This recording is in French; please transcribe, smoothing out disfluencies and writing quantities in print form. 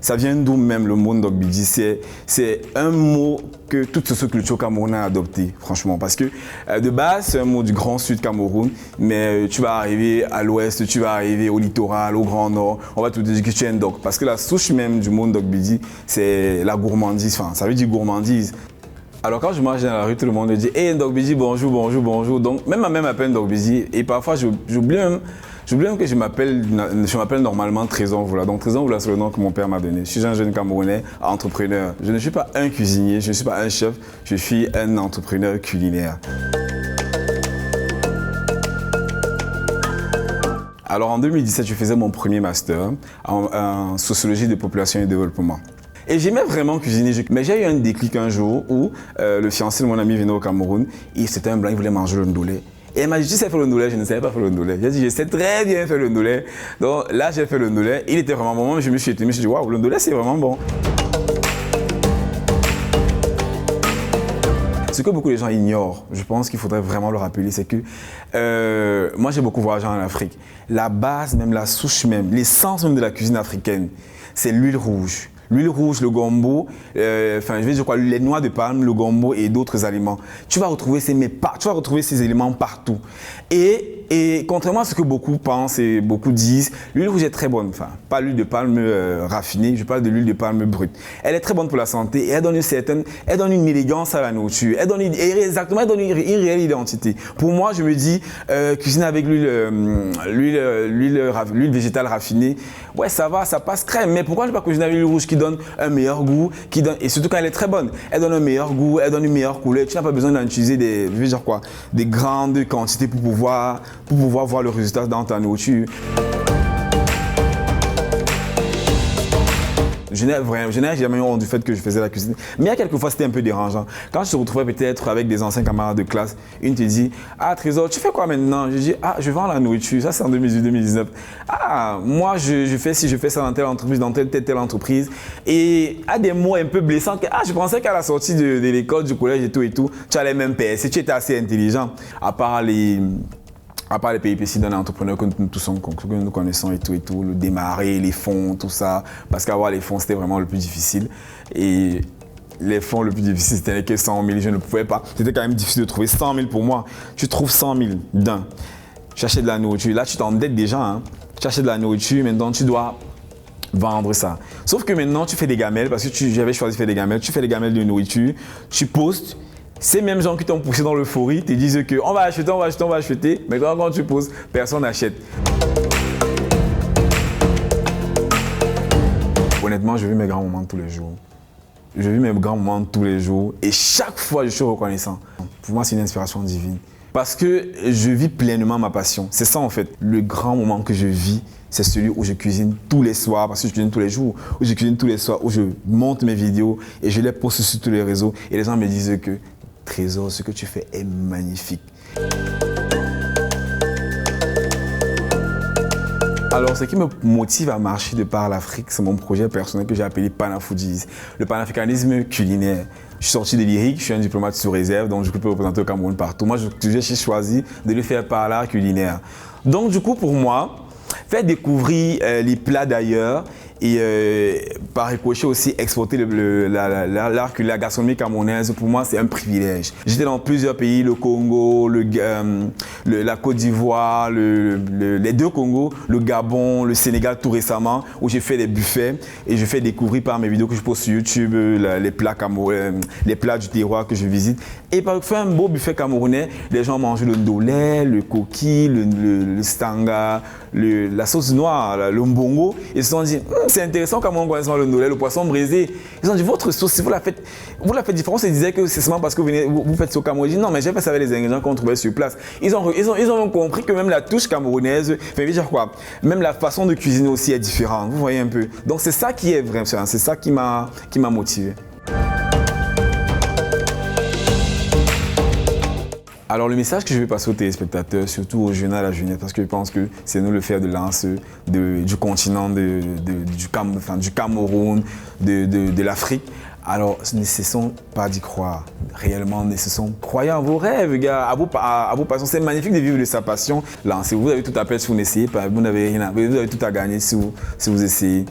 Ça vient d'où même le mot Ndogbidi? C'est un mot que toute socio-culture camerounaise a adopté, franchement. Parce que de base, c'est un mot du Grand Sud Cameroun, mais tu vas arriver à l'ouest, tu vas arriver au littoral, au Grand Nord, on va te dire que tu es un Ndog. Parce que la souche même du mot Ndogbidi, c'est la gourmandise, enfin, ça veut dire gourmandise. Alors quand je marche dans la rue, tout le monde me dit « Hey Ndogbidi, bonjour, bonjour, bonjour ». Donc même ma mère m'appelle Ndogbidi et parfois j'oublie même que je m'appelle normalement Trésor Voula. Donc Trésor Voula, c'est le nom que mon père m'a donné. Je suis un jeune Camerounais, entrepreneur. Je ne suis pas un cuisinier, je ne suis pas un chef, je suis un entrepreneur culinaire. Alors en 2017, je faisais mon premier master en sociologie de population et développement. Et j'aimais vraiment cuisiner, mais j'ai eu un déclic un jour où le fiancé de mon ami venait au Cameroun, c'était un blanc, il voulait manger le ndolé. Et elle m'a dit, tu sais faire le ndolé? Je ne savais pas faire le ndolé. J'ai dit, je sais très bien faire le ndolé. Donc là, j'ai fait le ndolé, il était vraiment bon, je me suis étonné, je me suis dit, waouh, le ndolé, c'est vraiment bon. Ce que beaucoup de gens ignorent, je pense qu'il faudrait vraiment le rappeler, c'est que moi j'ai beaucoup voyagé en Afrique. La base, même la souche même, l'essence même de la cuisine africaine, c'est l'huile rouge. L'huile rouge, le gombo, les noix de palme, le gombo et d'autres aliments. Tu vas retrouver ces éléments partout. Et contrairement à ce que beaucoup pensent et beaucoup disent, l'huile rouge est très bonne. Enfin, pas l'huile de palme raffinée, je parle de l'huile de palme brute. Elle est très bonne pour la santé et elle donne une élégance à la nourriture. Elle donne une réelle identité. Pour moi, je me dis, cuisiner avec l'huile végétale raffinée, ouais, ça va, ça passe crème. Mais pourquoi je ne vais pas cuisiner avec l'huile rouge qui donne un meilleur goût, et surtout quand elle est très bonne, elle donne un meilleur goût, elle donne une meilleure couleur. Tu n'as pas besoin d'en utiliser des grandes quantités pour pouvoir voir le résultat dans ta nourriture. Je n'ai jamais eu honte du fait que je faisais la cuisine. Mais il y a quelques fois, c'était un peu dérangeant. Quand je te retrouvais peut-être avec des anciens camarades de classe, une te dit « Ah Trésor, tu fais quoi maintenant ?» Je dis « Ah, je vends la nourriture. » Ça, c'est en 2018-2019. « Ah, moi, je fais ça dans telle entreprise, dans telle entreprise. » Et à des mots un peu blessants. « Ah, je pensais qu'à la sortie de l'école, du collège et tout, tu allais même percer. Tu étais assez intelligent. » À part les péripéties d'un entrepreneur que nous connaissons et tout, le démarrer, les fonds, tout ça. Parce qu'avoir les fonds, c'était vraiment le plus difficile. Et les fonds, le plus difficile, c'était que 100 000, je ne pouvais pas. C'était quand même difficile de trouver 100 000 pour moi. Tu trouves 100 000 d'un. Tu achètes de la nourriture. Là, tu t'endettes déjà. Hein. Tu achètes de la nourriture, maintenant tu dois vendre ça. Sauf que maintenant, tu fais des gamelles, parce que j'avais choisi de faire des gamelles. Tu fais des gamelles de nourriture, tu postes. Ces mêmes gens qui t'ont poussé dans l'euphorie te disent que on va acheter, mais quand tu poses, personne n'achète. Honnêtement, je vis mes grands moments tous les jours. Et chaque fois, je suis reconnaissant. Pour moi, c'est une inspiration divine. Parce que je vis pleinement ma passion. C'est ça en fait. Le grand moment que je vis, c'est celui où je cuisine tous les soirs, parce que je cuisine tous les jours, où je cuisine tous les soirs, où je monte mes vidéos et je les poste sur tous les réseaux. Et les gens me disent que Trésor, ce que tu fais est magnifique. Alors, ce qui me motive à marcher de par l'Afrique, c'est mon projet personnel que j'ai appelé Panafoodies, le panafricanisme culinaire. Je suis sorti de l'IRIC, je suis un diplomate sous réserve, donc je peux représenter le Cameroun partout. Moi, j'ai choisi de le faire par l'art culinaire. Donc, du coup, pour moi, faire découvrir les plats d'ailleurs et par ricochet aussi exporter la gastronomie camerounaise, pour moi c'est un privilège. J'étais dans plusieurs pays, le Congo, la Côte d'Ivoire, les deux Congos, le Gabon, le Sénégal tout récemment, où j'ai fait des buffets et je fais découvrir par mes vidéos que je poste sur YouTube les plats du terroir que je visite. Et par faire un beau buffet camerounais, les gens mangent le ndolé, le coquille, le stanga, la sauce noire, le mbongo. Ils se sont dit, c'est intéressant comment on connaît le ndolé, le poisson braisé. Ils ont dit, votre sauce, si vous la faites différente, ils disaient que c'est seulement parce que vous faites ça au Cameroun. Je dis, non, mais j'ai fait ça avec les ingrédients qu'on trouvait sur place. Ils ont compris que même la touche camerounaise, enfin, je veux dire quoi, même la façon de cuisiner aussi est différente. Vous voyez un peu. Donc c'est ça qui est vrai, c'est ça qui m'a motivé. Alors le message que je vais passer aux téléspectateurs, surtout aux jeunes à la jeunesse, parce que je pense que c'est nous le fer de lance du continent, du Cameroun, de l'Afrique. Alors ne cessons pas d'y croire, réellement ne cessons, croyez en vos rêves, gars, à vos passions. C'est magnifique de vivre de sa passion. Lancez-vous, vous avez tout à perdre si vous n'essayez pas, vous avez tout à gagner si vous essayez.